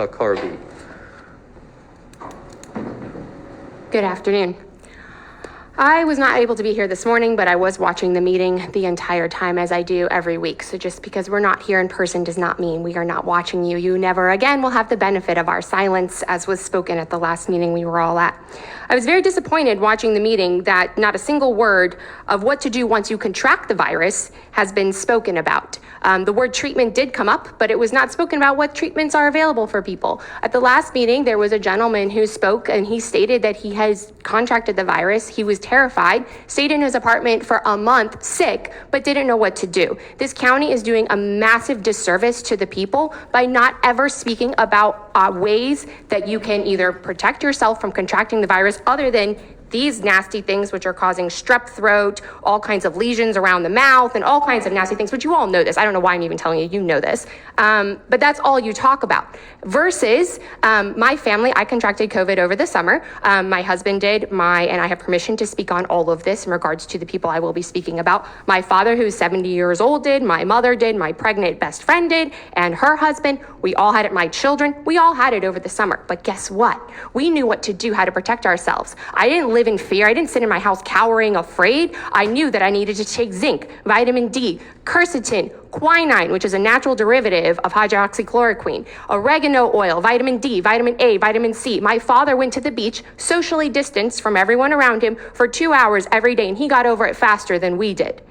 Chuck Harvey. Good afternoon. I was not able to be here this morning, but I was watching the meeting the entire time, as I do every week. So just because we're not here in person does not mean we are not watching you. You never again will have the benefit of our silence, as was spoken at the last meeting we were all at. I was very disappointed watching the meeting that not a single word of what to do once you contract the virus has been spoken about. The word treatment did come up, but it was not spoken about what treatments are available for people. At the last meeting, there was a gentleman who spoke and he stated that he has contracted the virus. He was terrified, stayed in his apartment for a month sick, but didn't know what to do. This county is doing a massive disservice to the people by not ever speaking about ways that you can either protect yourself from contracting the virus other than these nasty things, which are causing strep throat, all kinds of lesions around the mouth, and all kinds of nasty things, but you all know this. I don't know why I'm even telling you, you know this. But that's all you talk about. Versus my family, I contracted COVID over the summer. My husband did, and I have permission to speak on all of this in regards to the people I will be speaking about. My father, who's 70 years old, did, my mother did, my pregnant best friend did, and her husband. We all had it, my children, we all had it over the summer. But guess what? We knew what to do, how to protect ourselves. I didn't live in fear. I didn't sit in my house cowering, afraid. I knew that I needed to take zinc, vitamin D, quercetin, quinine, which is a natural derivative of hydroxychloroquine, oregano oil, vitamin D, vitamin A, vitamin C. My father went to the beach, socially distanced from everyone around him for 2 hours every day, and he got over it faster than we did.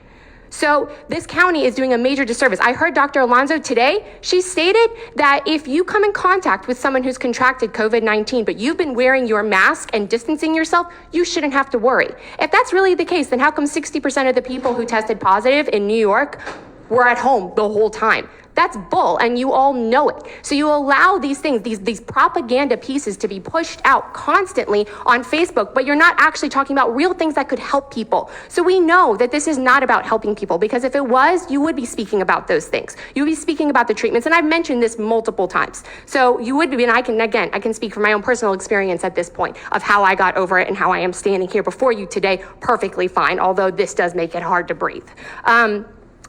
So this county is doing a major disservice. I heard Dr. Alonso today, she stated that if you come in contact with someone who's contracted COVID-19, but you've been wearing your mask and distancing yourself, you shouldn't have to worry. If that's really the case, then how come 60% of the people who tested positive in New York were at home the whole time? That's bull, and you all know it. So you allow these things, these propaganda pieces to be pushed out constantly on Facebook, but you're not actually talking about real things that could help people. So we know that this is not about helping people, because if it was, you would be speaking about those things. You would be speaking about the treatments, and I've mentioned this multiple times. So you would be, and I can speak from my own personal experience at this point of how I got over it and how I am standing here before you today perfectly fine, although this does make it hard to breathe.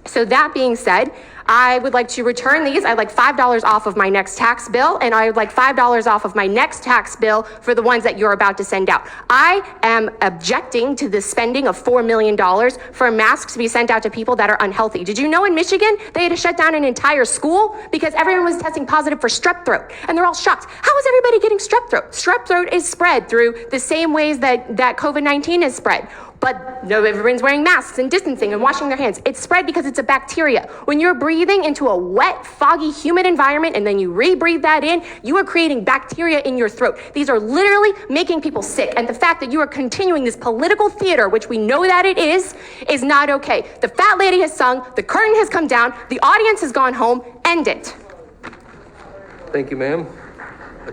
So that being said, I would like to return these. I'd like $5 off of my next tax bill, and I would like $5 off of my next tax bill for the ones that you're about to send out. I am objecting to the spending of $4 million for masks to be sent out to people that are unhealthy. Did you know in Michigan, they had to shut down an entire school because everyone was testing positive for strep throat, and they're all shocked. How is everybody getting strep throat? Strep throat is spread through the same ways that COVID-19 is spread. But no, everyone's wearing masks and distancing and washing their hands. It's spread because it's a bacteria. When you're breathing into a wet, foggy, humid environment and then you rebreathe that in, you are creating bacteria in your throat. These are literally making people sick. And the fact that you are continuing this political theater, which we know that it is not okay. The fat lady has sung, the curtain has come down, the audience has gone home. End it. Thank you, ma'am.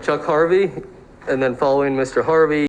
Chuck Harvey, and then following Mr. Harvey,